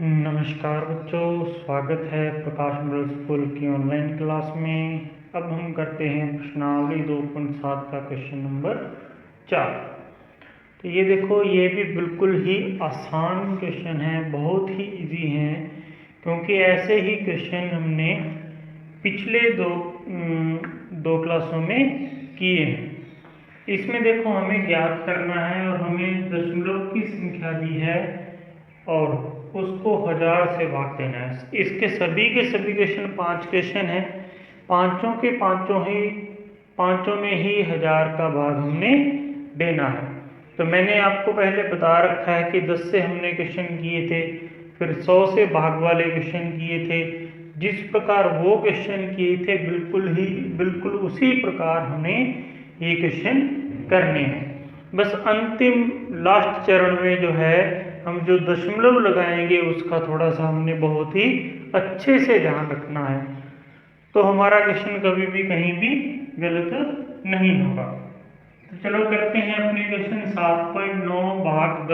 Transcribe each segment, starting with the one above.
नमस्कार बच्चों, स्वागत है प्रकाश मिडिल स्कूल की ऑनलाइन क्लास में। अब हम करते हैं प्रश्नावली 2.7 का क्वेश्चन नंबर 4। तो ये देखो, ये भी बिल्कुल ही आसान क्वेश्चन है, बहुत ही इजी है, क्योंकि ऐसे ही क्वेश्चन हमने पिछले दो क्लासों में किए हैं। इसमें देखो, हमें ज्ञात करना है और हमें दशमलव की संख्या दी है और उसको 1000 से भाग देना है। इसके सभी के सभी क्वेश्चन 5 क्वेश्चन हैं, पांचों के पांचों में ही 1000 का भाग हमने देना है। तो मैंने आपको पहले बता रखा है कि 10 से हमने क्वेश्चन किए थे, फिर 100 से भाग वाले क्वेश्चन किए थे। जिस प्रकार वो क्वेश्चन किए थे बिल्कुल उसी प्रकार हमें ये क्वेश्चन करने हैं। बस अंतिम लास्ट चरण में जो है, हम जो दशमलव लगाएंगे उसका थोड़ा सा हमने बहुत ही अच्छे से ध्यान रखना है, तो हमारा क्वेश्चन कभी भी कहीं भी गलत नहीं होगा। तो चलो करते हैं अपने क्वेश्चन 7.9 भाग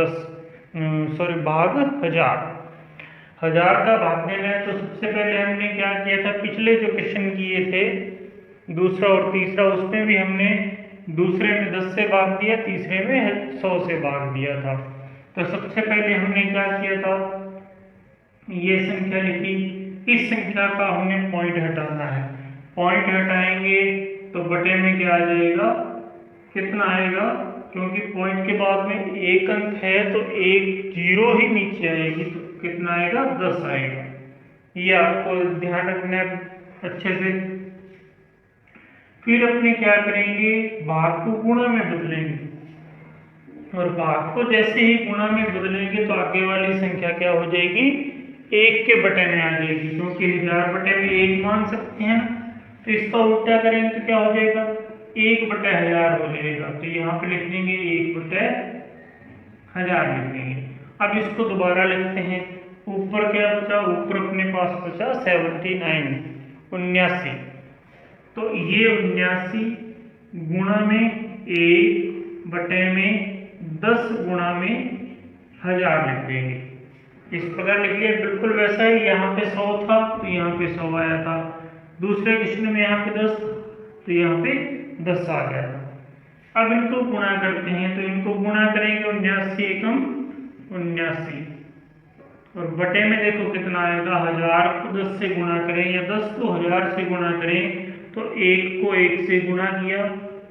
1000 का भाग देना है। तो सबसे पहले हमने क्या किया था, पिछले जो क्वेश्चन किए थे दूसरा और तीसरा, उसमें भी हमने दूसरे में 10 से भाग दिया, तीसरे में 100 से भाग दिया था। तो सबसे पहले हमने क्या किया था, ये संख्या लिखी, इस संख्या का हमें पॉइंट हटाना है। पॉइंट हटाएंगे तो बटे में क्या आ जाएगा, कितना आएगा, क्योंकि पॉइंट के बाद में एक अंक है तो एक जीरो ही नीचे आएगी, तो कितना आएगा, 10 आएगा। ये आपको ध्यान रखना है अच्छे से। फिर अपने क्या करेंगे, भाग को गुणा में बदलेंगे, और भाग को जैसे ही गुणा में बदलेंगे तो आगे वाली संख्या क्या हो जाएगी, 1 के बटे में आ जाएगी, क्योंकि 1000 बटे में 1 मान सकते हैं। तो इसका उल्टा करेंगे तो क्या हो जाएगा, 1 बटे 1000 हो जाएगा। तो यहाँ पे लिख देंगे 1 बटे 1000 लिख देंगे। अब इसको दोबारा लिखते हैं, ऊपर क्या बचा, ऊपर अपने पास बचा 79 तो ये 79 गुणा में 1 बटे में 10 गुणा में 1000 लिख देंगे। इस प्रकार लिख लिया, बिल्कुल वैसा ही। यहाँ पे 100 था तो यहाँ पे 100 आया था, दूसरे क्वेश्चन में यहाँ पे 10 तो यहाँ पे 10 आ गया था। अब इनको गुणा करते हैं, तो इनको गुणा करेंगे 79 एकम 79, और बटे में देखो कितना आएगा, 1000 को 10 से गुणा करें या 10 को 1000 से गुणा करें तो 1 को 1 से गुणा किया,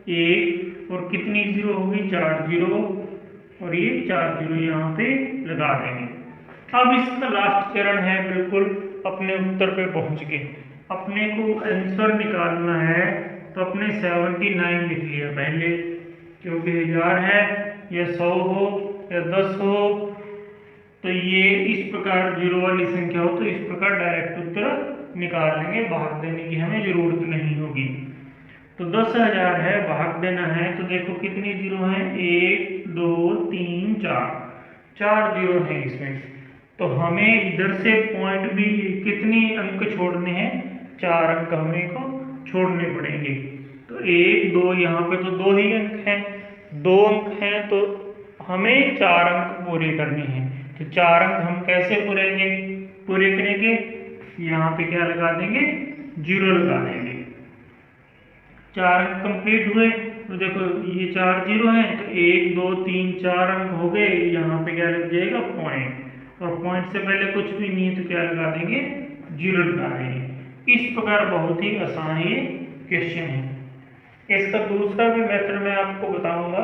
1 और कितनी जीरो होगी, 4 जीरो, और ये 4 जीरो यहाँ पे लगा देंगे। अब इसका लास्ट चरण है, बिल्कुल अपने उत्तर पे पहुंच के अपने को आंसर निकालना है। तो अपने 79 लिख लिया पहले, क्योंकि 1000 है, या 100 हो या 10 हो, तो ये इस प्रकार जीरो वाली संख्या हो तो इस प्रकार डायरेक्ट उत्तर निकाल लेंगे, भाग देने की हमें जरूरत नहीं होगी। तो 10,000 है, भाग देना है, तो देखो कितनी जीरो है, 1 2 3 4 जीरो है इसमें। तो हमें इधर से पॉइंट भी कितनी अंक छोड़ने हैं, 4 अंक हमें को छोड़ने पड़ेंगे। तो 1 2, यहाँ पे तो 2 ही अंक हैं, 2 अंक हैं, तो हमें 4 अंक पूरे करने हैं। तो 4 अंक हम कैसे पूरे करेंगे, यहाँ पे क्या लगा देंगे, जीरो लगा देंगे। 4 अंक कंप्लीट हुए, तो देखो ये 4 जीरो हैं, तो 1 2 3 4 अंक हो गए। यहाँ पे क्या लग जाएगा, पॉइंट, और पॉइंट से पहले कुछ भी नहीं है तो क्या लगा देंगे, जीरो लगा देंगे। इस प्रकार बहुत ही आसान ये क्वेश्चन है। इसका दूसरा भी मेथड मैं आपको बताऊंगा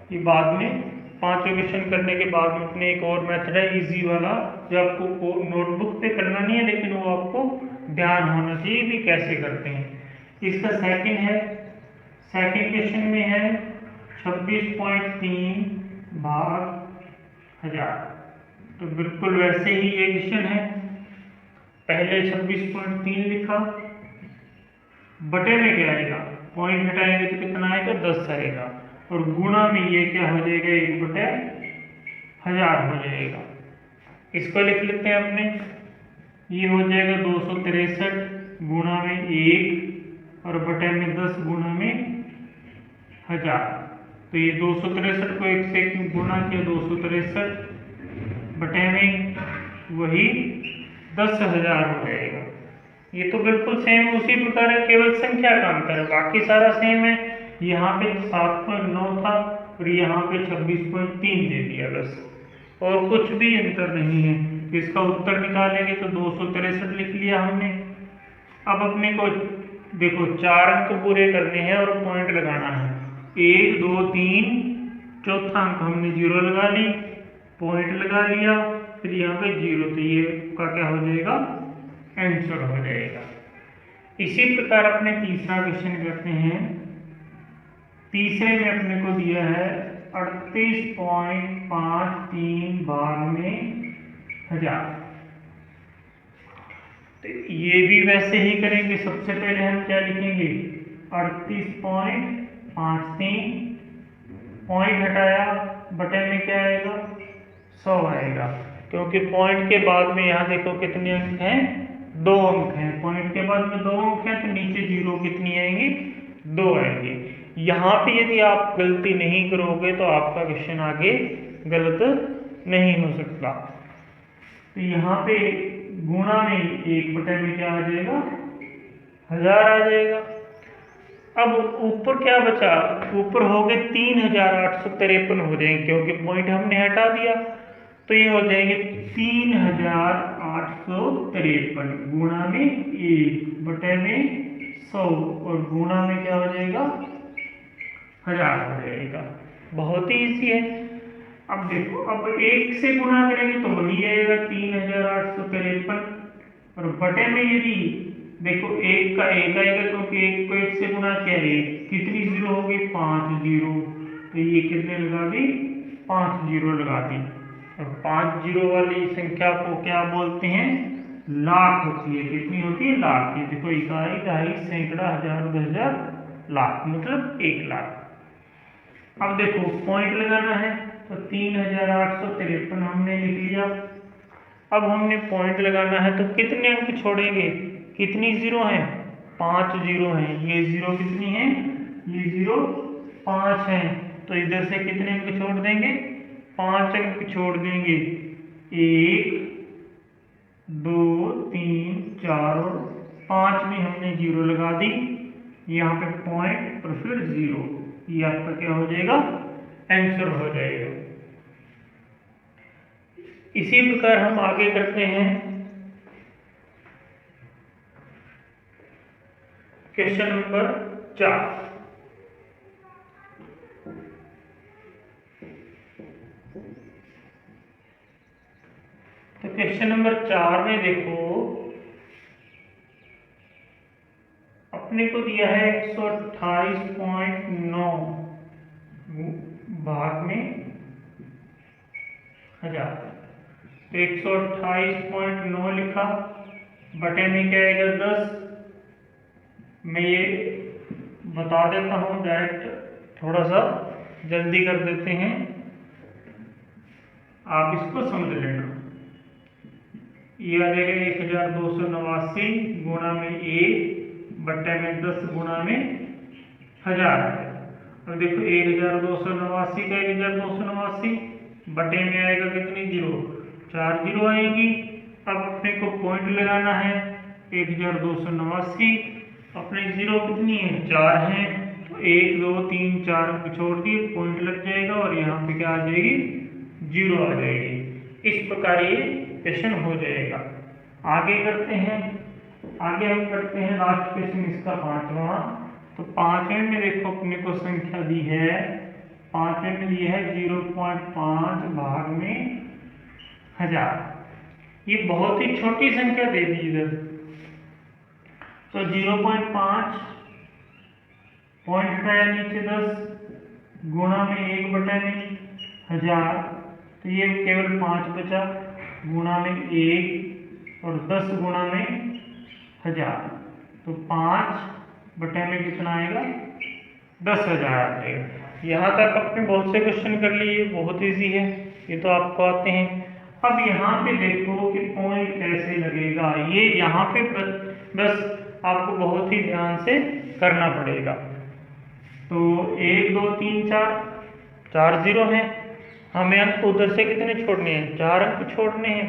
कि बाद में, 5 क्वेश्चन करने के बाद में अपने एक और मेथड है इजी वाला, जो आपको नोटबुक पे करना नहीं है, लेकिन वो आपको ध्यान होना चाहिए भी कैसे करते हैं। इसका सेकंड क्वेश्चन में है 26.3 भाग 1000। तो बिल्कुल वैसे ही ये क्वेश्चन है, पहले 26.3 लिखा, बटे में क्या आएगा, पॉइंट हटाएंगे तो कितना आएगा, 10 आएगा, और गुणा में ये क्या हो जाएगा, 1 बटे 1000 हो जाएगा। इसको लिख लेते हैं अपने, ये हो जाएगा 263 गुणा में 1 और बटे में 10 गुणा में 1000। तो ये 263 को 1 से गुणा किया, 263 बटे में वही 10,000 हो जाएगा। ये तो बिल्कुल सेम उसी प्रकार है, केवल संख्या का अंतर है, बाकी सारा सेम है। यहाँ पे 7.9 था और यहाँ पे 26.3 दे दिया बस, और कुछ भी अंतर नहीं है। इसका उत्तर निकालेंगे तो 263 लिख लिया हमने। अब अपने को देखो 4 अंक पूरे करने हैं और पॉइंट लगाना है। 1 2 3, चौथा अंक हमने 0 लगा ली, पॉइंट लगा लिया, फिर यहाँ पे 0, तो ये का क्या हो जाएगा, आंसर हो जाएगा। इसी प्रकार अपने तीसरा क्वेश्चन करते हैं। तीसरे में अपने को दिया है 38.53 भाग में 1000। तो ये भी वैसे ही करेंगे। सबसे पहले हम क्या लिखेंगे, 38.53, पॉइंट हटाया, बटे में क्या आएगा, 100 आएगा, क्योंकि पॉइंट के बाद में यहाँ देखो कितने अंक हैं, 2 अंक हैं। पॉइंट के बाद में 2 अंक हैं, तो नीचे 0 कितनी आएंगी, 2 आएंगे। यहाँ पे यदि आप गलती नहीं करोगे तो आपका क्वेश्चन आगे गलत नहीं हो सकता। तो यहाँ पे गुणा में 1 बटे में क्या आ जाएगा, 1000 आ जाएगा। अब ऊपर क्या बचा, ऊपर हो गए 3853 हो जाएंगे, क्योंकि पॉइंट हमने हटा दिया, तो ये हो जाएंगे 3853 गुणा में 1 बटे में 100, और गुणा में क्या हो जाएगा, 1000 हो जाएगा। बहुत ही इजी है। अब देखो, अब 1 से गुणा करेंगे तो वही आएगा 3853, और बटे में यदि देखो 1 का 1 आएगा, क्योंकि 1 को 1 से गुणा क्या है, कितनी 0 हो गई, 5 0, तो ये कितने लगा दी, 5 0 लगा दी। और 5 0 वाली संख्या को क्या बोलते हैं, लाख होती है। कितनी होती है, लाख। ये देखो, इकाई, दहाई, सैकड़ा, हजार, 10,000, लाख, मतलब 1 लाख। अब देखो पॉइंट लगाना है, तो 3853 हमने लिख लिया। अब हमने पॉइंट लगाना है, तो कितने अंक छोड़ेंगे, कितनी 0 है, 5 0 हैं। ये 0 कितनी है, ये 0 5 है, तो इधर से कितने अंक छोड़ देंगे, 5 अंक छोड़ देंगे। 1 2 3 4 और 5 में हमने 0 लगा दी, यहाँ पे पॉइंट और फिर 0, ये आपका क्या हो जाएगा, आंसर हो जाएगा। इसी प्रकार हम आगे करते हैं। Question number 4। तो क्वेश्चन नंबर 4 में देखो अपने को दिया है 128.9 भाग में 1000। तो 128.9 लिखा, बटे में क्या आएगा, 10। मैं ये बता देता हूँ डायरेक्ट, थोड़ा सा जल्दी कर देते हैं, आप इसको समझ लेना। ये आ जाएगा 1289 गुणा में 1 बटे में 10 गुणा में 1000। अब देखो 1289 का 1289 बटे में आएगा कितनी, 0, 4 0 आएगी। अब अपने को पॉइंट लगाना है, 1289, अपने 0 कितनी है, 4 है, तो 1 2 3 4 अंक छोड़ दिए, पॉइंट लग जाएगा, और यहाँ पे क्या आ जाएगी, 0 आ जाएगी। इस प्रकार ये क्वेश्चन हो जाएगा। आगे करते हैं, आगे हम करते हैं लास्ट क्वेश्चन, इसका 5वां। तो 5वें में देखो अपने को संख्या दी है, 5वें में दी है 0.5 भाग में 1000। ये बहुत ही छोटी संख्या दे दी इधर, तो 0.5, पॉइंट हटाया, नीचे 10 गुणा में 1 बटे में 1000, तो ये केवल 5 बचा, गुणा में 1 और 10 गुणा में 1000, तो 5 बटे में कितना आएगा, 10,000 आ जाएगा। यहाँ तक आपने बहुत से क्वेश्चन कर लिए, बहुत इजी है, ये तो आपको आते हैं। अब यहाँ पे देखो कि पॉइंट कैसे लगेगा, ये यहाँ पे बस आपको बहुत ही ध्यान से करना पड़ेगा। तो 1 2 3 4 0 हैं, हमें अंक उधर से कितने छोड़ने हैं, 4 अंक छोड़ने हैं।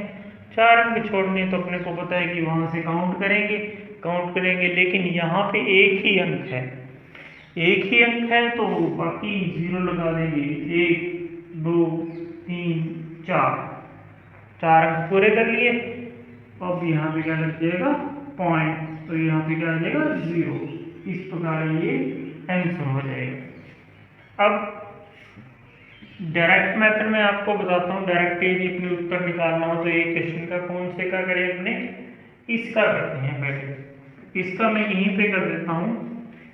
4 अंक छोड़ने तो अपने को पता है कि वहाँ से काउंट करेंगे, लेकिन यहाँ पे एक ही अंक है तो बाकी 0 लगा देंगे। 1 2 3 4 अंक पूरे कर लिए। अब यहाँ पे क्या लग जाएगा पॉइंट, तो यहाँ पे क्या आ जाएगा 0। इस प्रकार ये आंसर हो जाएगा। अब डायरेक्ट मेथड में आपको बताता हूँ, डायरेक्ट यदि अपने उत्तर निकालना हो तो एक क्वेश्चन का कौन से का करें अपने, इसका करते हैं पहले। इसका मैं यहीं पे कर देता हूँ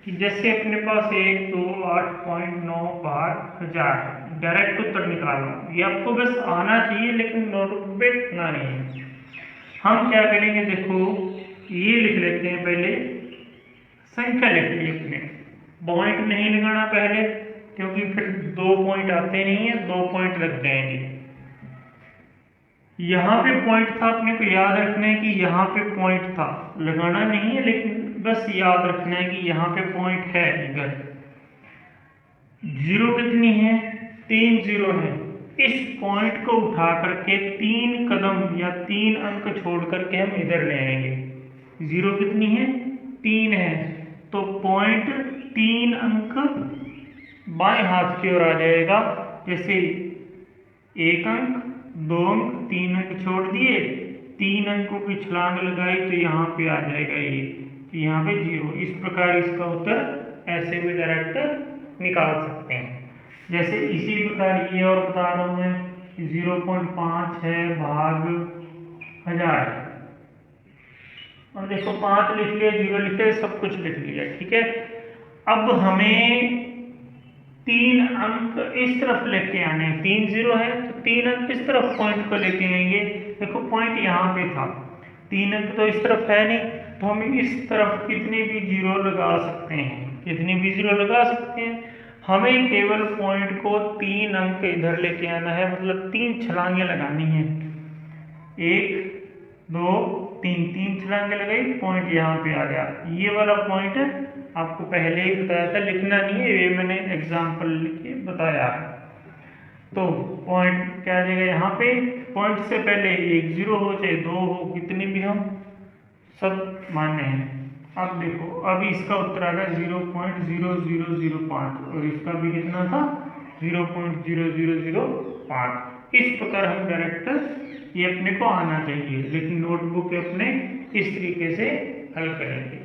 कि जैसे अपने पास 1 2 8.9 बार 1000 है, डायरेक्ट उत्तर निकालना, ये आपको बस आना चाहिए लेकिन नोटबुक पे लिखना नहीं है। हम क्या करेंगे, देखो ये लिख लेते हैं, पहले संख्या लिख ली अपने, पॉइंट नहीं लगाना पहले क्योंकि फिर 2 पॉइंट आते नहीं है, 2 पॉइंट लग जाएंगे। यहाँ पे पॉइंट था, अपने को याद रखना है कि यहाँ पे पॉइंट था, लगाना नहीं है लेकिन बस याद रखना है कि यहाँ पे पॉइंट है। इधर 0 कितनी है, 3 0 है। इस पॉइंट को उठा करके 3 कदम या 3 अंक छोड़ करके हम इधर ले आएंगे। 0 कितनी है, 3 है, तो पॉइंट 3 अंक बाएं हाथ की ओर आ जाएगा। जैसे 1 अंक 2 अंक 3 अंक छोड़ दिए, 3 अंकों की छलांग लगाई तो यहाँ पे आ जाएगा ये, यहाँ पे 0। इस प्रकार इसका उत्तर ऐसे भी डायरेक्ट निकाल सकते हैं। जैसे इसी प्रकार ये और बता रहा हूँ मैं, 0.5 है भाग 1000, और देखो 5 लिख लिया, 0 लिख लिया, सब कुछ लिख लिया, ठीक है। अब हमें 3 अंक इस तरफ लेके आने, 3 0 है तो 3 अंक इस तरफ पॉइंट को लेके आएंगे। देखो पॉइंट यहाँ पे था, 3 अंक तो इस तरफ है नहीं, तो हम इस तरफ कितने भी 0 लगा सकते हैं, हमें केवल पॉइंट को 3 अंक इधर लेके आना है, मतलब 3 छलांगे लगानी है। 1 2 3 छलांगे लगाई, पॉइंट यहाँ पे आ गया। ये वाला पॉइंट आपको पहले ही बताया था, लिखना नहीं है, ये मैंने एग्जाम्पल लिख के बताया। तो पॉइंट क्या आ जाएगा, यहाँ पे पॉइंट से पहले 1 0 हो चाहे 2 हो, कितने भी हम सब मान्य हैं। अब देखो, अब इसका उत्तर आ गया 0.0005, और इसका भी कितना था 0.0005। इस प्रकार हम डायरेक्ट ये अपने को आना चाहिए, लेकिन नोटबुक अपने इस तरीके से हल करेंगे।